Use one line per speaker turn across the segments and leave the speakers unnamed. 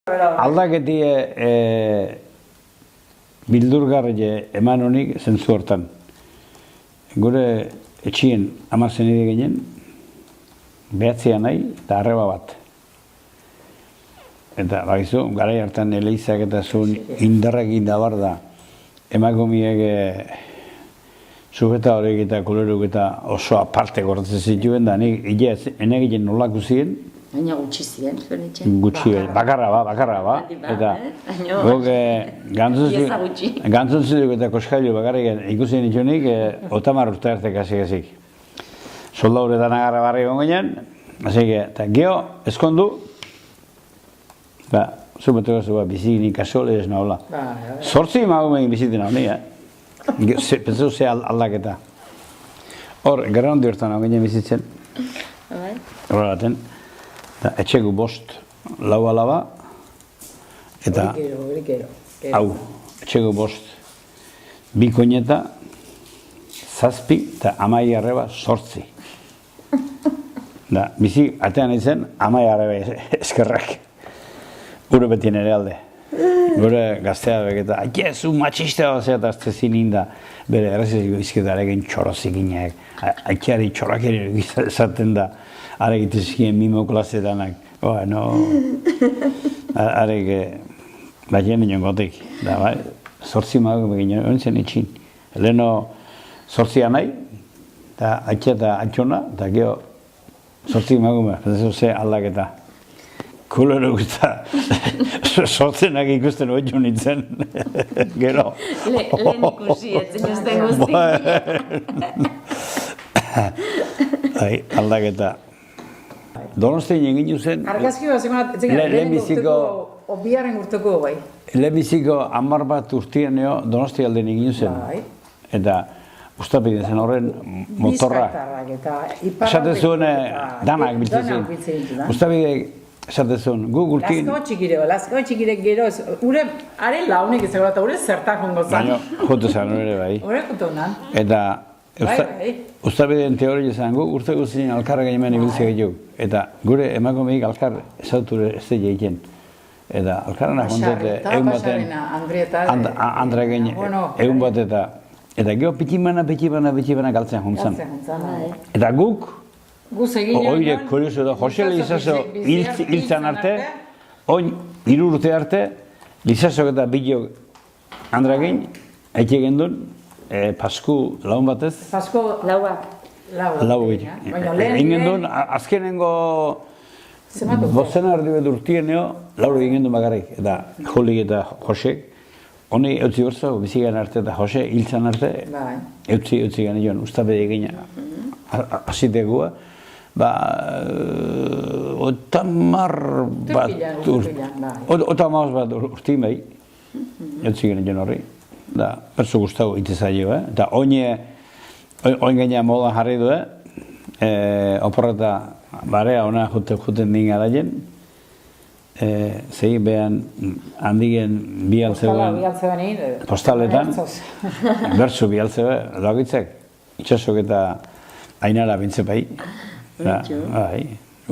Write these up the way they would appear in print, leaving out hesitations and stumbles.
Aldaketi bildurgarri eman honik zentzu hortan. Gure etxien 10 zenide ginen, behatzea nahi eta arreba bat. Eta bakizu, garai hartan eleizak eta zuen indarrak indabar da. Emakumiek sujeta horiek eta kuleruk eta oso aparte gortzen zituen da, enegiten nolako ziren.
Baina gutxi ziren, zuen etxen?
Gutxi, bakarra ba. Eta guk gantzun ziduk eta koskailu bakarrik ikusten itxunik, 30 urte arte kasik. Soldauretan agarra barri egon ginen, eta geho, eskondu, zupeteko zu bizikin kasole ez nahola. 8 emakumeen bizitzen hau nahi, pentsu ze aldaketa. Hor, gara hondi hortan hau ginen bizitzen, horregaten. Etxegu 5, lau alaba, eta hau, etxegu 5, 2 koineta, 7 eta 10 arreba 8. Bizi, atean izan, 10 arreba eskerrak. Gure beti nire alde. Gure gaztea begeta, zu matxista bazea eta azte zininda, bere erreziziko izketarekin txorozik inak, aikiari txorakeri esaten da, arek ituzikien mimo klasetanak, arek batien nion gotik, da bai, 8 mago begin ontzen itxin. Leheno 8 anai, eta aikia eta atxona, eta geho 8 mago behar, pentsatu ze aldaketa. Kuleruk eta sortzenak ikusten hori jo nintzen, gero.
Lehen ikusi, etzen jozten guzti.
Aldaketa. Donostian egin zen...
Argazki bat zegoen, lehenengo biharren urteko bai.
Lehenbiziko 10 bat urtien Donosti alden egin zen. Eta ustapidin zen horren motorra.
Bizkaitarrak eta
esaten zuen danak biltzen zen. Ustapidek esaten zuen, gu gurtien...
Lazko txikirek gero, ure, are launek izan eta ure zertak hongo zan.
Baina, jotu zan ere bai.
Hore kutu nan.
Eta Uztabideen teoria izan gu, urte guztien alkarra gainean ibiltzea gehiago. Eta gure emakumeik alkar ezauture ez da egiten. Eta alkarrana kontate egun baten, Andrea gaine, egun bat eta gero pitibana galtzen juntzan. Eta guk, oire kurioso da, Jose Lizaso hiltzan arte, oin 3 urte arte, Lizasok eta Bilok Andrea gain, haite gendun, Pasku laun batez?
Pasku lauak.
Lau egin. Egin duen, azkenengo bozena erdi bet urtieneo, lauro egin duen bakarrik. Eta Jolik eta Josek, honi eutzi berzo, bizigan arte eta Jose hiltzan arte, eutzi gane joan, ustapede egin azitegua. Otamar bat urti mei, eutzi gane joan horri. Da, pertsu guztau itezaio, eta oin gainean modan jarri du, oporreta barea ona juten din garaien, zegin behan handigen bi altzeuen postaletan, bertsu bi altzeuen, lagitzek, itxasok eta ainara bintzepai.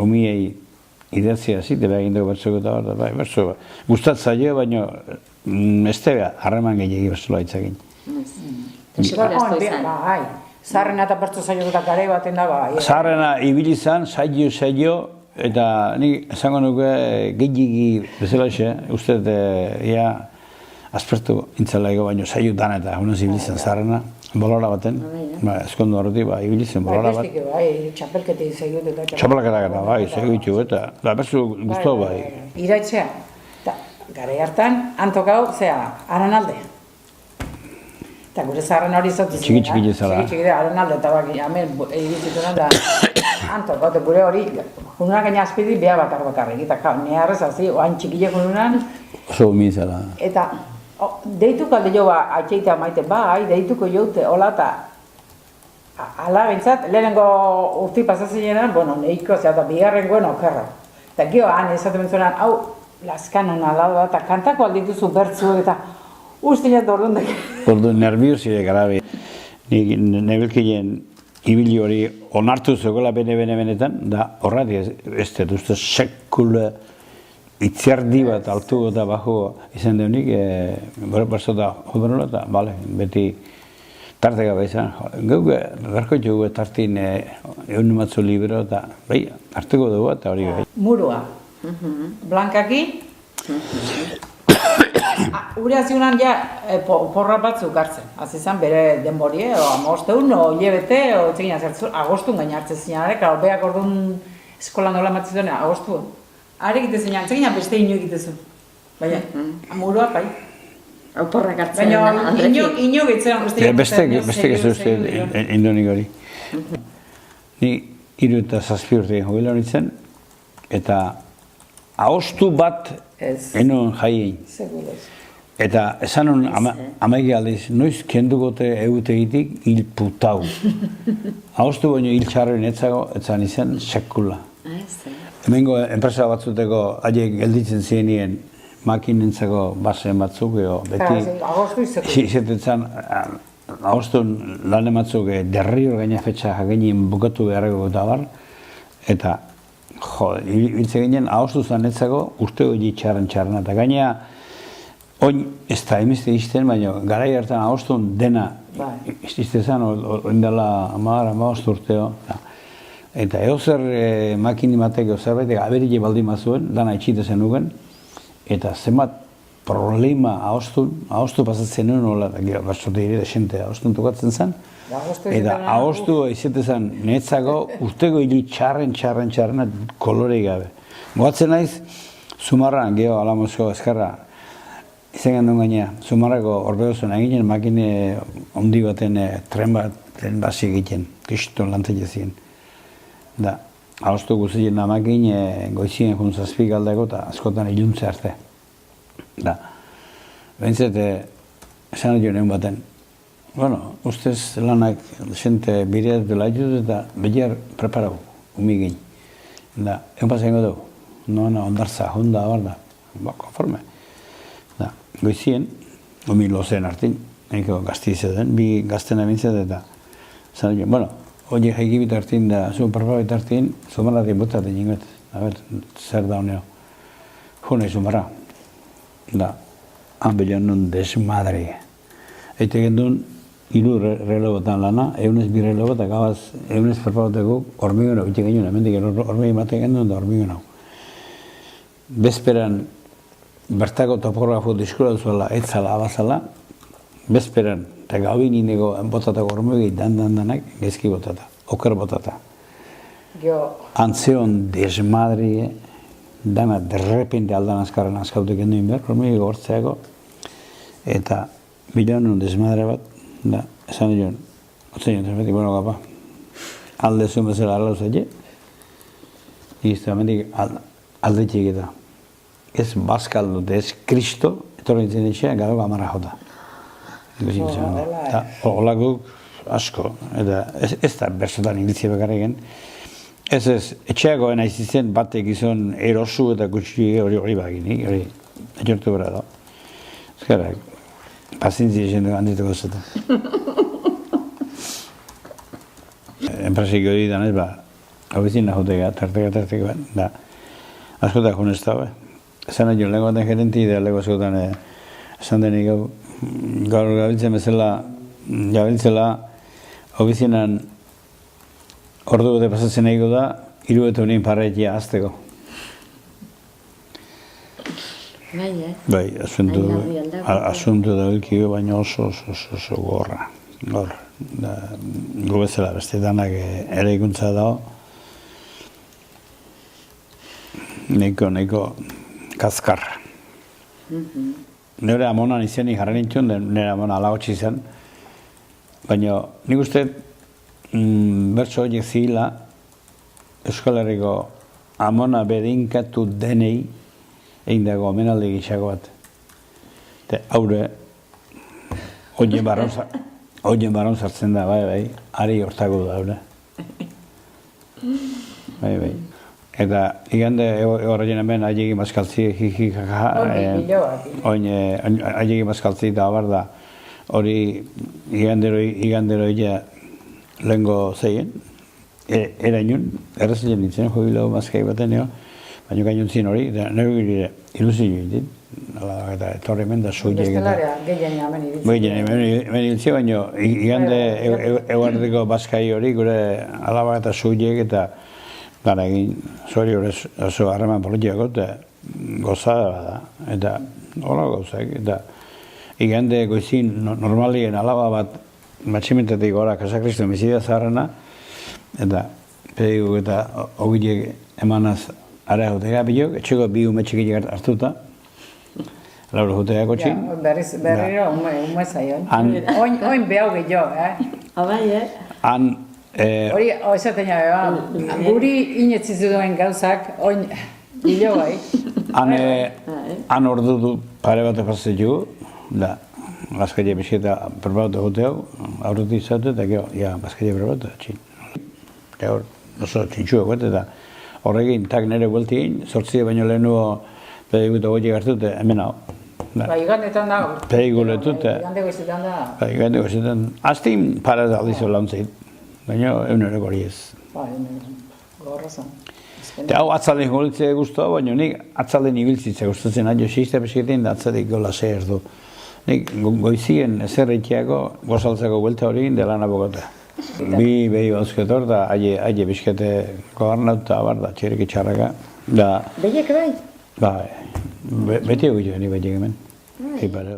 Umiei idatzia zite, behagin dugu bertsuko eta hor, bertsu gustatzaio, baina ez tega, harreman gehiagi bertsola itzakin.
Zaharrena eta bertso zailo eta gare baten da bai.
Zaharrena ibili zan, saio, eta nik esango nuke gehiagi bezala xe, uste ia aspertu intzala ego baino saio dan eta honez ibili zan zaharrena, bolora baten, eskondu horreti, ibili zen bolora bat.
Bestik bai, txapelketi zailot eta
txapelketa bai, zailotxu eta bertso guztu bai.
Iraitzea. Garai hartan, antokau, aran alde. Eta gure zaharren hori zotu ziren.
Txiki zara.
Txiki aran alde, eta baki, hemen egizitunan da, antokau, eta gure hori, jununak gaina azpidi, beha bakarrik. Eta neharrez hazi, oain txikile jununan.
Oso mi zara.
Eta, deituko alde jo atxeitea maite, deituko joute, hola eta, ala bintzat, lehenengo urti pasazinean, nahiko, eta bigarrengoen okerra. Eta gero, esaten bentzuenan, hau, Lazkanon alada eta kantako aldituzu bertzu eta ustinet ordundek.
Orduan nervioside garabe. Nebelkien ibili hori onartu zegoela benetan, da horrati ez dut uste sekule itziardi bat altu eta bajo izan deunik, berzota jubenola eta, bale, beti tarte gabe izan. Gau, garko jugu tartin egun matzu libero eta, bai, hartuko dugu eta hori bai.
Murua. Blankaki. Ure haziunan ja porra batzuk hartzen. Azizan bere denborie, o amosteun, o hilebete, o txegina zertzu, agostun gaina hartzen zinare, karo, beak orduan eskolan nola matzituen, agostuen. Are egite zinean, txegina beste ino egitezu. Baina, murua bai.
Oporrak hartzen
Baina, ino gitzen,
Beste gezu indonik hori. Ni 3 eta 7 urte jubila honitzen, eta ahostu bat enon jaien. Eta esan hon amaik aldiz, noiz kendugote eutegitik hil putau. Ahostu baino hil txarren etzago, etzan izan sekula. Hemengo enpresa batzuteko haiek gelditzen zienien makinentzako basen batzuk, beti izetetzen ahostun lan ematzuk derrio gaina fetxa jagenien bukatu beharreko eta bar, eta hiltze ginen ahostu zanetzako uste hori txarren, eta gaina oin ez da emizte izten, baina garai hartan ahostun dena iztezan, oindala 10-15 urteo, eta eozer makini mateko zerbait, aberile baldin mazuen, dana itxitezen nuken, eta zenbat problema ahostu pasatzen nuen hola, batzote ere desente ahostun tokatzen zen, eta ahostu izetezan netzako urteko hili txarren kolorei gabe. Goatzen naiz, Zumarran, geho Alamozko eskarra, izan gendun gaina, Zumarrako Orbegozen eginen makine ondi baten tren baten basi egiten, kriston lantzile ziren. Da, ahostu guztien namakin goizien juntzazpik aldeko eta askotan iluntze arte. Da, behintzet, esan edo neun baten, bueno, ustez lanak xente bireaz dela ditut eta betiar preparau, umigin. Da, egun pasen dugu, noana ondartza, honda, barda, konforme. Da, goizien, umi lozen hartin, eko gaztize den, bi gaztena bintzet eta, esan edo, bueno, hori jaikibit hartin da, zuen parpabit hartin, Zumarratik botaten jingot. A ber, zer da honeo. Jone Zumarra. Da, han bilion nun desmadre. Eite gendun, 3 relobotan lana, egunez 2 relobot, eta gabaz, egunez parpaboteko hormigon hau. Ite genuen, hemendik hormigon batek gendun da hormigon hau. Bezperan, bertako topografo diskura duzuela, etzala, abazala, bezperan, eta gaubin ineko botatako hormogei danak gezki botata, oker botata. Antzeon desmadrie, dana derrepente aldan azkarren azkautek enduen behar, hormogei gortzeako, eta bilan nun desmadre bat, da, esan joan, otzen joan, zerbetik, bueno, gapa, alde zuen bezala arlau zaile, izte, amendik alde txiketa. Ez baskaldu, ez kristo, etorren zen etxea, garo gamara jota. Olakuk asko, eta ez da berzotan ingilizia bekarregen. Ez, etxeako nahi zizen batek izan erosu eta gutxi hori baginik, hori etxortu bera da. Ezkarrak, pazientzia jende handituko zeta. Enpresik hori danez, hobizin nahutega, tarteka, da, askotak honez da, esan nahi lego baten gerenti, da lego askotan esan denik hau, gaur gabiltzen bezala, obizinan ordu bete pasatzen egiko da, 3 bete honien parretia azteko. Bai, asuntu da bilkio, baina oso gorra. Gu bezala beste danak ere ikuntza dago. Neko kaskar. Nire amonan izenik jarren intxun, nire amona alagotxe izan. Baina nik uste bertso horiek zila Euskal Herriko amona bedinkatu denei egin dago omenaldi gixako bat. Eta haure horien barron sartzen da, bai, ari hortako da, haure. Bai. Eta igande horreien hemen aiegi mazkaltzi aiegi mazkaltzi da bar da hori igandero ia lehengo zeien erainun, errezilen nintzen, jubileo mazkai baten eo, baina gainontzien hori, eta nire ilusio egin, eta etorri hemen da soiek eta...
Bestelaria gehien hemen ibiltzen.
Hemen ibiltzen, baina igande eguardiko bazkai hori, gure alaba eta soiek eta gara egin, zori hori oso harreman politiako, eta gozada da, eta hola gauzak, eta igande goizin normalien alaba bat matximentatik gora Kasakristo mizidea zaharrena, eta pedigu eta ogileek emanaz ara jotega bilok, etxeko bi ume txikilek hartuta, lauro joteak otxin.
Berriro ume zaion. Oin behau gehiago,
Abai,
Han...
Hori, esaten jabe, guri inetzizu duen gauzak, oin gehiago bai.
Han ordu du pare bat pasetu, da, bazkaile bizketa perbatu joteak, aurruti izate, eta gero, bazkaile perbatu, txin. Gaur, oso txintxuak, eta horrekin, tak nire bueltien, sortzie baino lehenuo pediguta goitik hartute, hemen hau.
Igandetan da.
Pediguletut.
Igande goizetan da.
Igande goizetan. Aztin paraz aldizu launtzeit, baina eguneroko hori ez.
Gorrazan.
Eta hau atzalden golitzea guztua, baina nik atzalden ibiltzitza gustatzen adio xista pesketein da atzadik gola zeher du. Nik goizien ezerretiako gozaltzeko buelta hori dela nabokota. Bi behi bauzketor da aile bizkete gobernauta bar da txerik txarraka.
Behiek bai?
Bai, beti egitu ni behiek hemen. Bai.